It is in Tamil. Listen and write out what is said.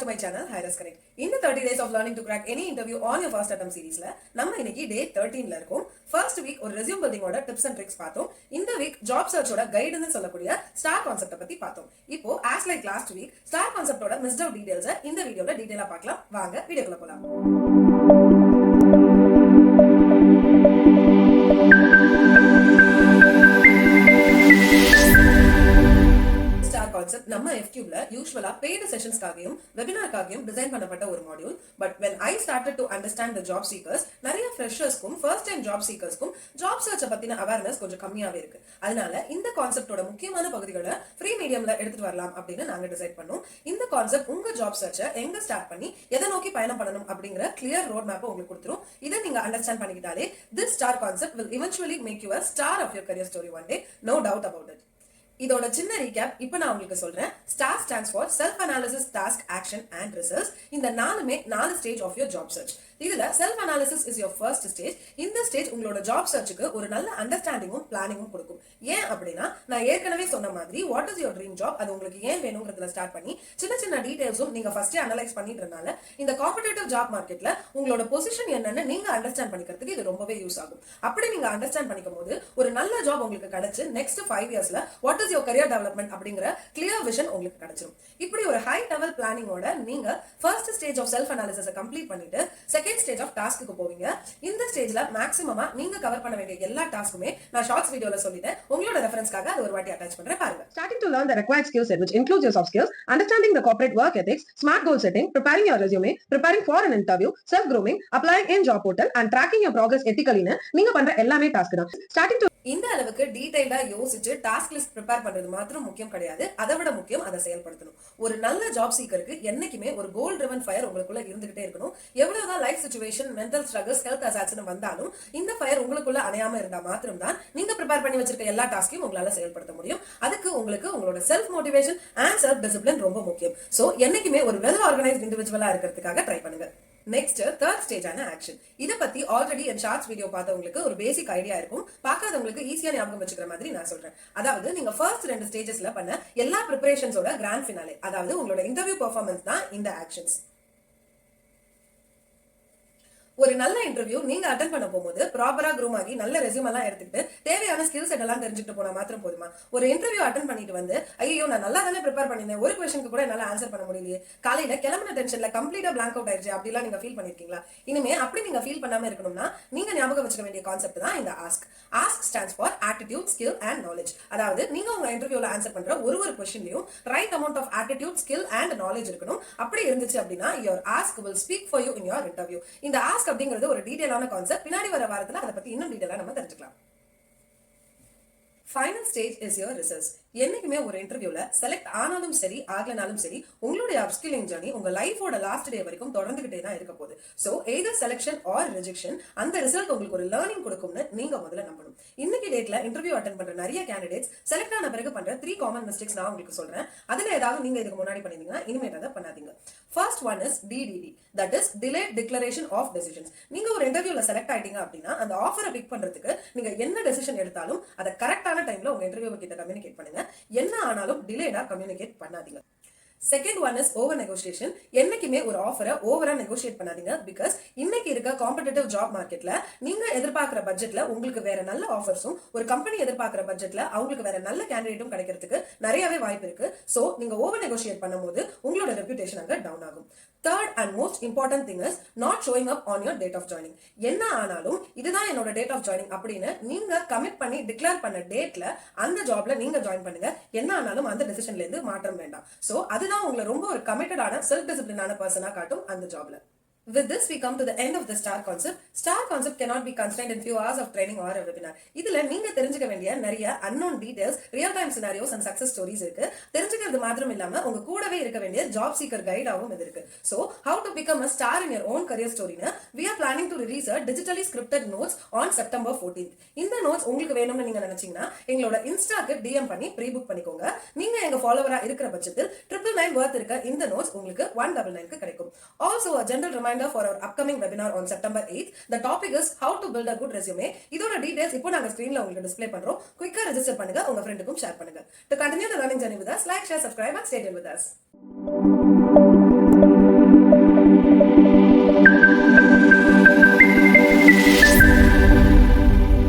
back to my channel, Hires Connect. In the 30 days of learning to crack any interview on your first attempt series, நம்ம இன்னைக்கு day 13ல இருக்கோம். First week ஒரு resume building ஓட tips and tricks பார்த்தோம். இந்த week job search ஓட guidance சொல்லக்கூடிய star concept பத்தி பார்த்தோம். இப்போ as like last week, star concept ஓட missed out details இந்த வீடியோல டீடைலா பார்க்கலாம். வாங்க வீடியோக்குள்ள போலாம். நம்ம FQல யூசுவலா paid sessions காகவும் webinar காகவும் டிசைன் பண்ணப்பட்ட ஒரு module. But when I started to understand the job seekers, நிறைய ஃப்ரெஷர்ஸ்க்கும் ஃபர்ஸ்ட் டைம் ஜாப் சீக்கர்ஸ்க்கும் ஜாப் சர்ச் பத்தின அவேர்னஸ் கொஞ்சம் கம்மியாவே இருக்கு. அதனால இந்த கான்செப்டோட முக்கியமான பகுதிகளை ஃப்ரீ மீடியம்ல எடுத்துட்டு வரலாம் அப்படின்னு நாங்க டிசைட் பண்ணோம். இந்த கான்செப்ட் உங்க ஜாப் சர்ச்சை எங்க ஸ்டார்ட் பண்ணி எதை நோக்கி பயணம் பண்ணணும் அப்படிங்கிற கிளியர் ரோட் மேப் உங்களுக்கு கொடுத்துரும். இதை நீங்க understand பண்ணிக்கிட்டாலே this star concept will eventually make you a star of your career story one day, no doubt about it. இதோட சின்ன ரீகேப் இப்போ நான் உங்களுக்கு சொல்றேன். STAR stands for self analysis, task, action and results. இந்த நாலுமே 4 stage of your job search. இதுல self analysis is your first stage. இந்த ஸ்டேஜ் உங்களோட ஜாப் சர்ச்சுக்கு ஒரு நல்ல அண்டர்ஸ்டாண்டிங்கும் பிளானிங்கும் கொடுக்கும். ஏன் அப்படின்னா நான் ஏற்கனவே சொன்ன மாதிரி what is your dream job, அது உங்களுக்கு ஏன் வேணுங்கிறதுல ஸ்டார்ட் பண்ணி சின்ன சின்ன டீடைல்ஸும் நீங்க ஃபர்ஸ்டே அனலைஸ் பண்ணிட்டனால இந்த காம்படிட்டிவ் ஜாப் மார்க்கெட்ல உங்களோட பொசிஷன் என்னன்னு நீங்க அண்டர்ஸ்டாண்ட் பண்ணிக்கிறதுக்கு இது ரொம்பவே யூஸ் ஆகும். அப்படி நீங்க அண்டர்ஸ்டாண்ட் பண்ணிக்கும் போது ஒரு நல்ல ஜாப் உங்களுக்கு கிடைச்சு நெக்ஸ்ட் 5 இயர்ஸ்ல what is your career development அப்படிங்கிற கிளியர் விஷன் உங்களுக்கு கிடைச்சிடும். இப்படி ஒரு ஹை லெவல் பிளானிங்கோட நீங்க first stage of self analysis complete பண்ணிட்டு செகண்ட் ஸ்டேஜ் ஆஃப் டாஸ்க்கு போவீங்க. இந்த ஸ்டேஜ்ல மேக்ஸிமமா நீங்க கவர் பண்ண வேண்டிய எல்லா டாஸ்க்குமே நான் ஷார்ட்ஸ் வீடியோல சொல்லிட்டேன். உங்களோட ரெஃபரன்ஸ்க்காக அது ஒரு வாட்டி அட்டாச் பண்றேன் பாருங்க. Starting to learn the required skill set which includes your soft skills, understanding the corporate work ethics, smart goal setting, preparing your resume, preparing for an interview, self grooming, applying in job portal and tracking your progress ethically னு நீங்க பண்ற எல்லாமே டாஸ்க் தான். Starting to இந்த அளவுக்கு டீடைலா யோசிச்சு டாஸ்க் லிஸ்ட் ப்ரிப்பேர் பண்றது மாத்திரம் முக்கியம் கிடையாது, அதை விட முக்கியம் அதை செயல்படுத்தணும். ஒரு நல்ல ஜாப் சீக்கருக்கு என்னைக்குமே ஒரு கோல் ட்ரிவன் ஃபயர் உங்களுக்குள்ள இருந்துகிட்டே இருக்கணும். எவ்வளவுதான் life situation, mental struggles, health assaults வந்தாலும் இந்த ஃபயர் உங்களுக்குள்ள அணையாம இருந்தா மாத்திரம் தான் நீங்க ப்ரிப்பேர் பண்ணி வச்சிருக்க எல்லா டாஸ்கையும் உங்களால செயல்படுத்த முடியும். அதுக்கு உங்களுக்கு உங்களோட self motivation and self discipline ரொம்ப முக்கியம். சோ என்னைக்குமே ஒரு வெல் ஆர்கனைஸ்ட் இண்டிவிஜுவலா இருக்கிறதுக்காக ட்ரை பண்ணுங்க. நெக்ஸ்ட் தேர்ட் ஸ்டேஜான ஆக்ஷன். இதை பத்தி ஆல்ரெடி என் ஷார்ட்ஸ் வீடியோ பார்த்தவங்களுக்கு ஒரு பேசிக் ஐடியா இருக்கும். பார்க்காதவங்களுக்கு ஈஸியா ஞாபகம் வச்சுக்கிற மாதிரி நான் சொல்றேன். அதாவது நீங்க ஃபர்ஸ்ட் 2 ஸ்டேஜஸ்ல பண்ண எல்லா ப்ரிப்பரேஷன்ஸோட கிராண்ட் ஃபினாலே, அதாவது உங்களோட இன்டர்வியூ பெர்ஃபார்மன்ஸ் தான் இந்த ஆக்ஷன்ஸ். ஒரு நல்ல இன்டர்வியூ நீங்க அட்டெண்ட் பண்ண போகும்போது ப்ராப்பரா க்ரூம் ஆகி நல்ல ரெஸ்யூம் எல்லாம் எடுத்துக்கிட்டு தேவையான ஸ்கில் செட் எல்லாம் தெரிஞ்சுட்டு போனா மாத்திரம் போதுமா? ஒரு இன்டர்வியூ அட்டெண்ட் பண்ணிட்டு வந்து ஐயோ நான் நல்லா தானே ப்ரிப்பேர் பண்ணிருந்தேன், ஒரு கொஸ்டினுக்கு கூட என்னால ஆன்சர் பண்ண முடியலையே, காலையில கிளம்பின டென்ஷன்ல கம்ப்ளீட்டா பிளாங்க் அவுட் ஆயிடுச்சு அப்படிலாம் நீங்க ஃபீல் பண்ணிருக்கீங்களா? இனிமே அப்படி நீங்க ஃபீல் பண்ணாம இருக்கணும்னா நீங்க ஞாபகம் வச்சுக்க வேண்டிய கான்செப்ட் தான் இந்த ASK. ASK stands for attitude, skill and knowledge. அதாவது நீங்க உங்க இன்டர்வியூல ஆன்சர் பண்ற ஒரு கொஸ்டின்லயும் right amount of attitude, skill and knowledge இருக்கணும். அப்படி இருந்துச்சு அப்படின்னா your ASK will speak for you in your interview. இந்த ஆஸ்க் அப்படிங்கிறது ஒரு டீடைலான கான்செப்ட். பின்னாடி வர வாரத்துல அதை பத்தி இன்னும் டீடைலா நம்ம தெரிஞ்சுக்கலாம். Final stage is your results. என்னைக்குமே ஒரு இன்டர்வியூல செலக்ட் ஆனாலும் சரி ஆகலனாலும் சரி உங்களுடைய அப்ஸ்கில்லிங் ஜர்னி உங்க லைஃபோட லாஸ்ட் டே வரைக்கும் தொடர்ந்துகிட்டே தான் இருக்க போகுது. So either selection or rejection, அந்த ரிசல்ட் உங்களுக்கு ஒரு லேர்னிங் கொடுக்கும்னு நீங்க முதல்ல நம்பணும். இன்னைக்கு டேட்ல இன்டர்வியூ அட்டெண்ட் பண்ற நிறைய கேண்டிடேட்ஸ் செலக்ட் ஆன பிறகு பண்ற 3 காமன் மிஸ்டேக்ஸ் நான் உங்களுக்கு சொல்றேன். அதுல ஏதாவது நீங்க இதுக்கு முன்னாடி பண்ணிருந்தீங்கன்னா இனிமேல் அதை பண்ணாதீங்க. First one is DDD, that is delayed declaration of decisions. நீங்க ஒரு இன்டர்வியூல செலக்ட் ஆயிட்டீங்க அப்படின்னா அந்த ஆஃபரை பிக் பண்றதுக்கு நீங்க என்ன டெசிஷன் எடுத்தாலும் அதை கரெக்டான டைம்ல உங்க இன்டர்வியூ கிட்ட கம்யூனிகேட் பண்ணுங்க. என்ன ஆனாலும் டிலேடா கம்யூனிகேட் பண்ணாதீங்க. Second one is over negotiation. என்னைக்குமே ஒரு ஆஃபரை ஓவரா நெகோசியேட் பண்ணாதீங்க. பிகாஸ் இன்னைக்கு இருக்க காம்படிட்டிவ் ஜாப் மார்க்கெட்ல நீங்க எதிர்பார்க்கிற பட்ஜெட்ல உங்களுக்கு வேற நல்ல ஆஃபர்ஸும் ஒரு கம்பெனி எதிர்பார்க்கிற பட்ஜெட்ல அவங்களுக்கு வேற நல்ல கேண்டிடேட்டும் கிடைக்கிறதுக்கு நிறையவே வாய்ப்பு இருக்கு. சோ நீங்க ஓவர் நெகோசியேட் பண்ணும்போது உங்களோட ரெப்யூட்டேஷன் அங்க டவுன் ஆகும். Third and most important thing is not showing up on your date of joining. என்ன ஆனாலும் இதுதான் என்னோட டேட் ஆஃப் ஜாயினிங் அப்படின்னு நீங்க கமிட் பண்ணி டிக்ளேர் பண்ண டேட்ல அந்த ஜாப்ல நீங்க ஜாயின் பண்ணுங்க. என்ன ஆனாலும் அந்த டெசிஷன்ல இருந்து மாற்றம் வேண்டாம். சோ அதுதான் உங்களை ரொம்ப ஒரு கமிட்டடான செல்ஃப் டிசிப்ளினான பர்சனா காட்டும் அந்த ஜாப்ல. With this, we come to the end of the STAR concept. STAR concept cannot be constrained in few hours of training or a webinar. இதுல நீங்க தெரிஞ்சுக்க வேண்டிய நிறைய unknown details, real time scenarios and success stories இருக்கு. தெரிஞ்சுக்கிறது மாத்திரம் இல்லாம உங்க கூடவே இருக்க வேண்டிய job seeker guide ஆவும் இது இருக்கு. So, how to become a star in your own career story னு we are planning to release a digitally scripted notes on September 14th. இந்த notes உங்களுக்கு வேணும்னு நீங்க நினைச்சீங்கன்னா எங்களோட இன்ஸ்டாக்கு DM பண்ணி ப்ரீ-புக் பண்ணிக்கோங்க. நீங்க எங்க ஃபாலோவரா இருக்கிற பட்சத்தில் 999 worth இருக்க இந்த notes உங்களுக்கு 199 கிடைக்கும். Also a general reminder for our upcoming webinar on September 8th. The topic is how to build a good resume. இதோட டீடைல்ஸ் இப்போ நாங்க ஸ்கிரீன்ல உங்களுக்கு டிஸ்ப்ளே பண்றோம். குயிக்கா ரெஜிஸ்டர் பண்ணுங்க, உங்க ஃப்ரெண்டுக்கும் ஷேர் பண்ணுங்க. To continue the learning journey with us, like, share, subscribe and stay tuned with us.